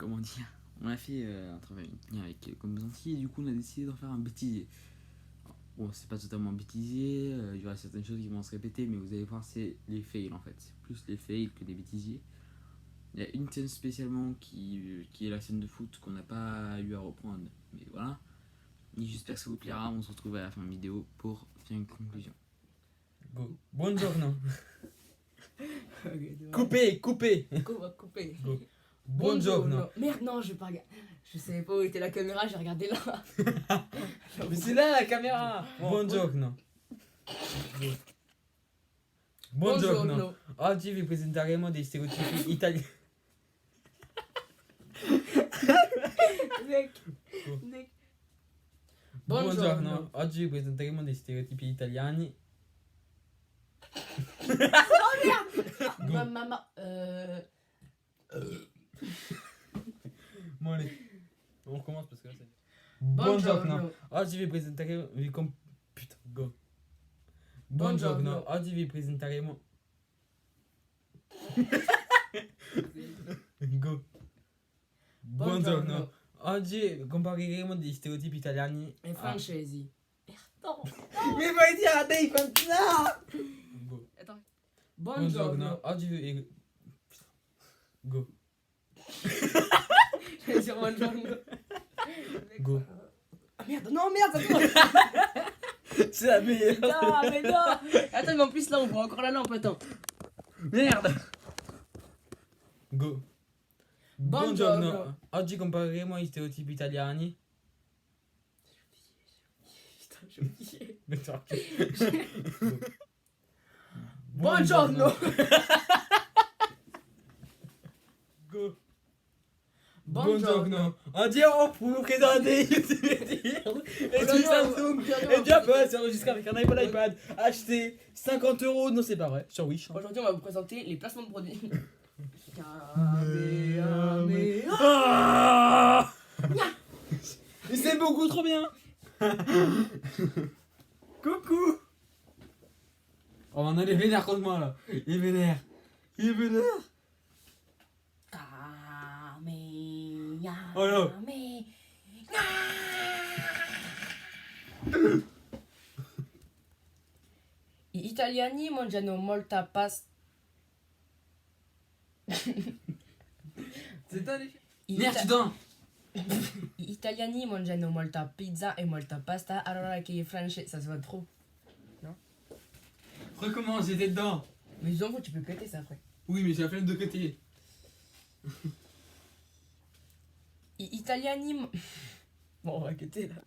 comment dire, on a fait un travail avec comme Zanti et du coup on a décidé d'en faire un bêtisier. Bon, c'est pas totalement bêtisier, il y aura certaines choses qui vont se répéter, mais vous allez voir, c'est les fails en fait. C'est plus les fails que des bêtisiers. Il y a une scène spécialement qui est la scène de foot qu'on n'a pas eu à reprendre, mais voilà. Et j'espère que ça vous plaira, on se retrouve à la fin de la vidéo pour faire une conclusion. Go. Buongiorno. Coupé. Coupez. Coupé. Go. Bonjour. Buongiorno. Merde, non, je vais pas regarder. Je savais pas où était la caméra, j'ai regardé là. Mais c'est là la caméra. Buongiorno. Buongiorno. Oggi vi presenteremo dei stereotipi italiani. Mec. Buongiorno. Oggi vi presenteremo dei stereotipi italiani. Go. Maman. Bon allez. On recommence parce que là c'est... Buongiorno. Buongiorno. Oggi vi presenteremo... Putain, go. Buongiorno. Oggi vi presenteremo... Go. Buongiorno. Oggi compariremo degli stereotipi italiani. E francesi. Merde. Mais va dire à Dave maintenant. Go. Attends. Buongiorno. Buongiorno. Oggi vi... Go. J'allais dire buongiorno. Go. Ah merde, non, merde, ça commence. C'est la meilleure. Non, mais non. Attends, mais en plus là, on voit encore la lampe, attends. Merde. Go. Buongiorno. Oggi compariremo gli stereotipi italiani. Putain, j'ai oublié. Go. Buongiorno. Go. Buongiorno. Oggi on vous présenter et tu Samsung. Et tu peux s'enregistrer avec un iPhone, iPad. Acheter 50 €. Non, c'est pas vrai. Sur Wish. Aujourd'hui, on va vous présenter les placements de produits. Ah mais c'est beaucoup trop bien. Coucou. Oh, on a les vénères contre moi là. Les vénères. Les vénères. Oh là. Gli italiani mangiano molta pasta. C'est un effet. Merde, tu dors. Gli italiani mangiano molta pizza e molta pasta, allora che i francesi... Ça se voit trop. Recommence, j'étais dedans. Mais disons que tu peux péter ça après. Oui, mais j'ai la flemme de côté. Gli italiani... Bon, on va quitter là.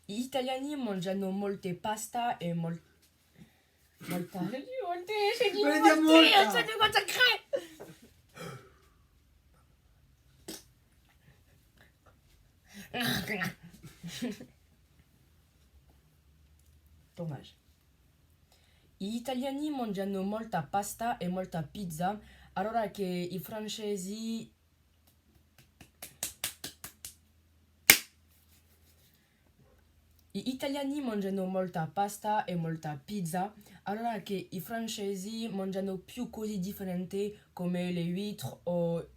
Gli italiani mangiano molte pasta e molta... J'ai dit Fallait dire molta. ça dit consacré. Dommage. Gli italiani mangiano molta pasta e molta pizza, allora che i francesi... Gli italiani mangiano molta pasta e molta pizza, allora che i francesi mangiano più cose differenti come le huîtres o...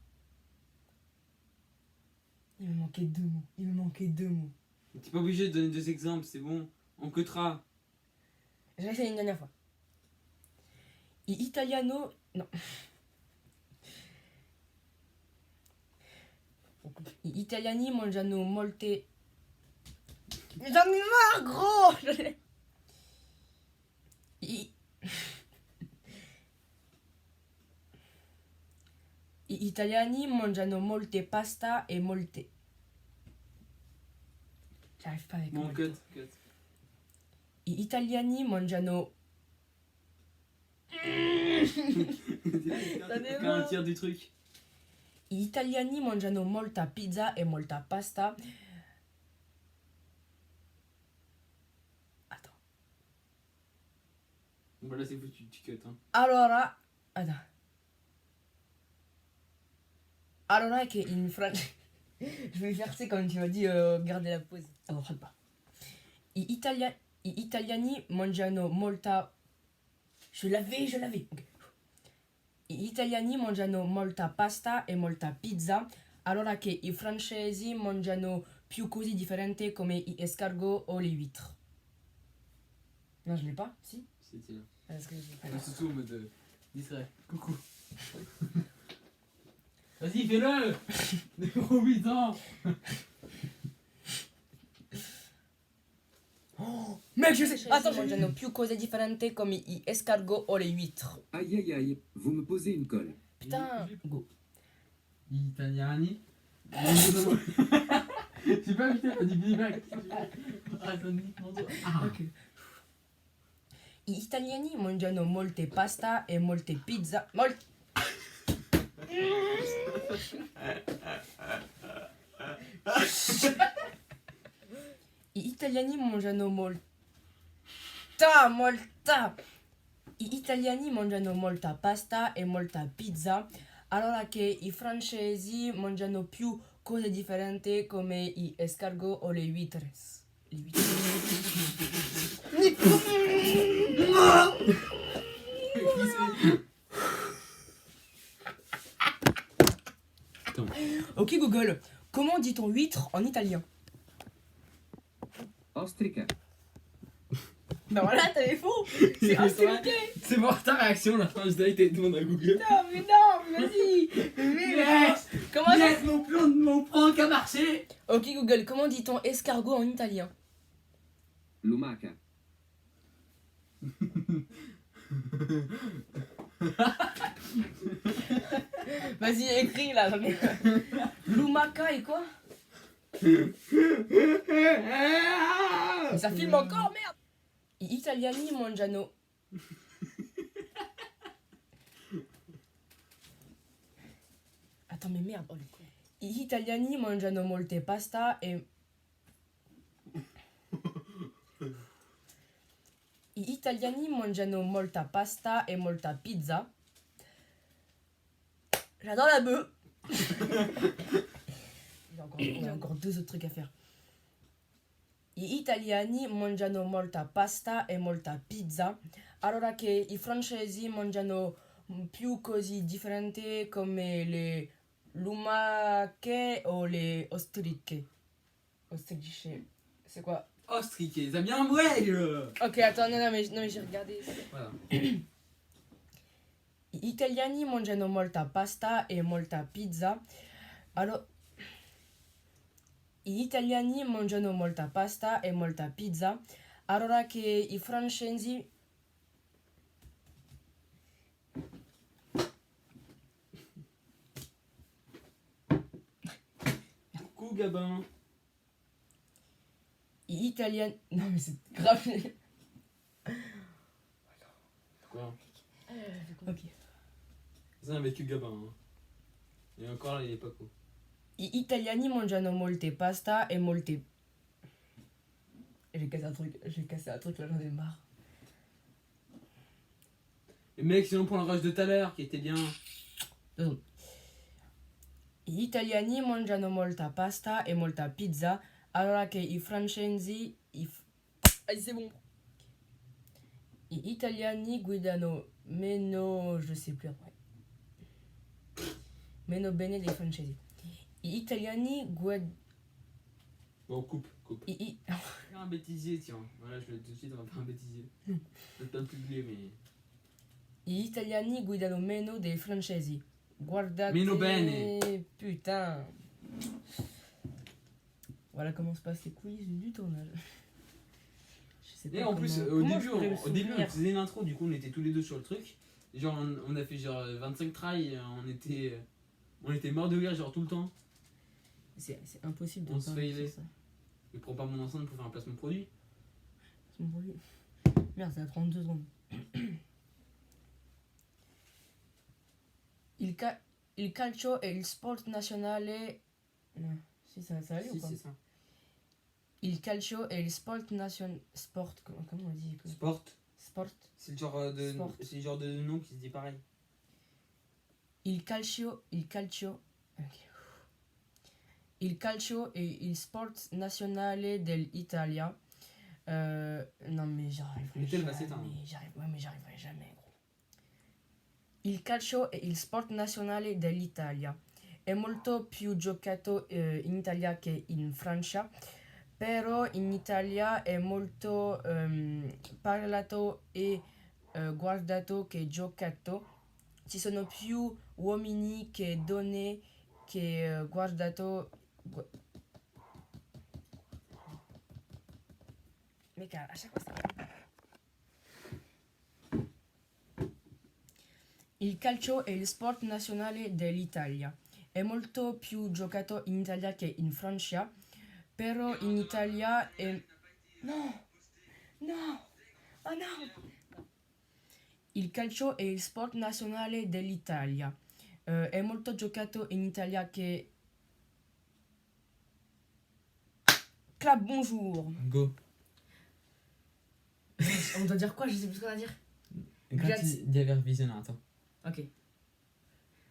Il me manquait deux mots. T'es pas obligé de donner 2 exemples, c'est bon. On cutera. Je vais essayer une dernière fois. Gli italiano... Non. Gli italiani mangiano molte... Mais j'en ai marre, gros. Gli italiani mangiano molte pasta e molte... J'arrive pas avec Bon, molte. cut. Gli italiani mangiano... Fais un tiers du truc. Gli italiani mangiano molta pizza e molta pasta. Attends. Bon, là, c'est foutu, tu cut. Hein. Allora... Attends. Allora che in Francia... Je vais faire, c'est comme tu m'as dit, garder la pause. Ça ne pas. Gli italiani mangiano molta... Je l'avais. Ok. Gli italiani mangiano molta pasta e molta pizza, allora che i francesi mangiano più cose differenti come gli escargots o les huîtres. Non, je l'ai pas, si. C'était là. Parce que j'ai pas- Le sous en mode distrait. Coucou. Vas-y, fais-le. Des gros 8 ans. Mec, je sais. Attends, mangiano più cose differenti come gli escargots o les huîtres. Aïe aïe aïe, vous me posez une colle. Putain, go. Gli italiani. J'ai pas invité, t'as dit Billy Mac. Ah, ça me dit ah. Ok. Gli italiani mangiano molte pasta e molte pizza. Gli italiani mangiano molta. Gli italiani mangiano molta pasta e molta pizza, allora che i francesi mangiano più cose differenti come gli escargots o le huîtres. Les Ok Google, comment dit-on huître en italien? Ostrica. Bah voilà, t'avais faux. C'est ostriqué. C'est voir ta réaction la fin, je dois été demandé à Google. Non, mais vas-y. Yes. Comment Yes, mon plan de mon prank a marché. Ok Google, comment dit-on escargot en italien? Lumaca. Vas-y, écris là. J'en ai- Lumaca et quoi? Mais ça filme encore, merde. Gli italiani mangiano. Attends, mais merde. Oh, les couilles. Gli italiani mangiano molte pasta e. Gli italiani mangiano molta pasta e molta pizza. J'adore la bœuf. Il y a encore deux autres trucs à faire. Gli italiani mangiano molta pasta e molta pizza, allora che i francesi mangiano più cose differenti come le lumache o le ostriche. Ostriche, c'est quoi? Ostriqué, t'as bien un break. Ok, attends, non, mais j'ai regardé. Voilà. Gli italiani mangiano molta pasta e molta pizza, allora. Gli italiani mangiano molta pasta e molta pizza, allora che i francesi. Coucou Gabin. Gli italiani. Non, mais c'est grave. Quoi? Ok. C'est un vécu Gabin. Hein. Et encore là, il est pas cool. Gli italiani mangiano molte pasta e molte. J'ai cassé un truc là, j'en ai marre. Et mec, sinon pour le rush de tout à l'heure qui était bien. Gli italiani mangiano molta pasta e molta pizza, allora che i francesi. Allez, c'est bon. Gli italiani guidano meno. Je sais plus après. Meno bene dei francesi. Gli italiani guidano. Bon, coupe. Un bêtisier, tiens. Voilà, je le dis tout de suite, on va faire un bêtisier. Je vais pas le publier, mais. Gli italiani guidano meno dei francesi. Guardate. Meno bene. Putain. Voilà comment se passent les coulisses du tournage. Je sais Et pas en plus, comment- au comment début, je pourrais me on souvenir. faisait une intro, du coup on était tous les deux sur le truc. Genre on a fait genre 25 tries, on était morts de rire genre tout le temps. C'est impossible de On se parler failait. sur ça. Je prends pas mon enceinte pour faire un placement produit. C'est mon bruit. Merde, ça va prendre 2 secondes. Il calcio è il sport nazionale. Non, si ça allait ou Si, pas? c'est ça. Il calcio è il sport national. Sport, comment on dit? Sport. Sport. C'est le genre de Sport. c'est le genre de nom qui se dit pareil. Il calcio. Ok. Il calcio è il sport nazionale dell'Italia. Non mais j'arriverai Mais tel va jamais. s'éteindre. Ouais, mais j'arriverai jamais, gros. Il calcio è il sport nazionale dell'Italia. È molto più giocato in Italia che in Francia, però in Italia è molto parlato e guardato che giocato. Ci sono più uomini che donne che guardato. Mica, a chaque fois Il calcio è il sport nazionale dell'Italia. È molto più giocato in Italia che in Francia, però in Italia è. No! No! Oh no! Il calcio è il sport nazionale dell'Italia. È molto giocato in Italia che. Clap, bonjour! Go. On doit dire quoi? Je sais plus ce qu'on va dire. Grazie di aver visionato. Ok.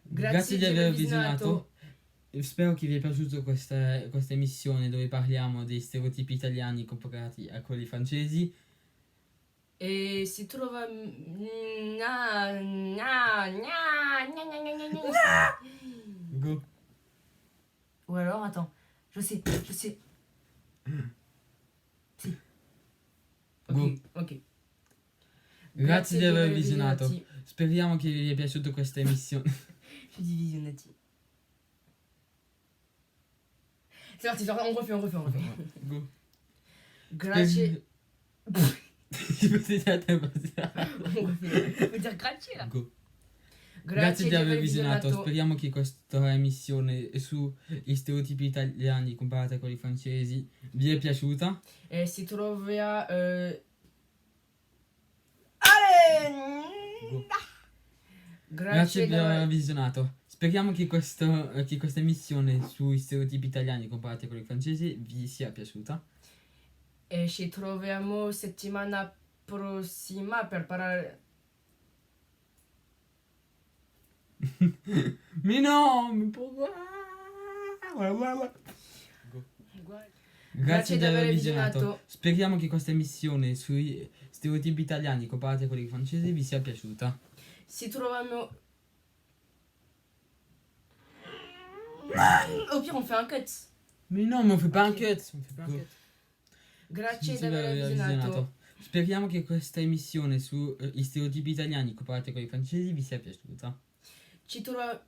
Grazie di aver visionato. Spero che vi è piaciuta questa emissione dove parliamo dei stereotipi italiani comparati a quelli francesi. E si trova. Go. Ou alors, attends, je sais. Si. Ok, Go. ok. Grazie di aver visionato. Speriamo che vi è piaciuta questa emissione. J'ai dit visionati. C'est parti, on refait. Go. Grazie. Ti potete a te On refait. On peut dire grazie là. Go. Grazie di aver visionato. Speriamo che questa emissione sugli stereotipi italiani comparati a quelli francesi vi è piaciuta. E si trova. Allez! Go. Grazie di aver visionato. Speriamo che questa emissione sui stereotipi italiani comparati a quelli francesi vi sia piaciuta. E ci troviamo settimana prossima per parlare. Mais non, mais pourquoi? Grazie di aver visionato. Speriamo che questa emissione sui stereotipi italiani comparati a quelli francesi vi sia piaciuta. Si troviamo. Au pire, on fait un cut. Mais non, mais on fait pas un Ok. cut. On fait pas un Go. cut. Grazie di Grazie di aver aver visionato. visionato. Speriamo che questa emissione sugli stereotipi italiani comparati a quelli francesi vi sia piaciuta. Ci troviamo.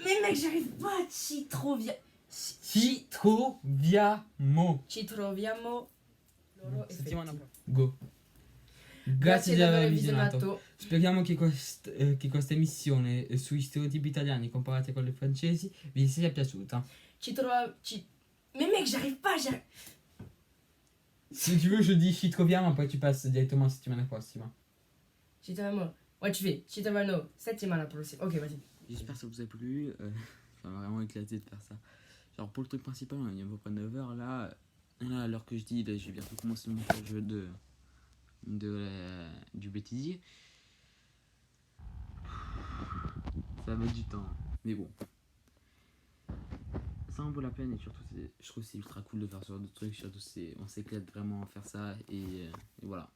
Mais mec, j'arrive pas à ci troviamo. Ci troviamo. Ci troviamo. Loro Settimana effetti. Go. Grazie di aver visionato. Speriamo che questa emissione sugli stereotipi italiani comparati a quelli francesi vi sia piaciuta. Ci troviamo. Mais mec, j'arrive pas, j'arrive. Si tu veux, je dis ci troviamo, poi tu passes directement à la settimana prossima. Ci troviamo. Ouais, tu fais. Ci troviamo settimana prossima. Ok, vas-y. J'espère que ça vous a plu. Ça m'a vraiment éclaté de faire ça. Genre pour le truc principal, il y a à peu près 9h là. Là, à l'heure que je dis, là, je vais bientôt commencer mon jeu du bêtisier. Ça va mettre du temps. Mais bon. Ça en vaut la peine et surtout je trouve que c'est ultra cool de faire ce genre de trucs. Surtout on s'éclate vraiment à faire ça et voilà.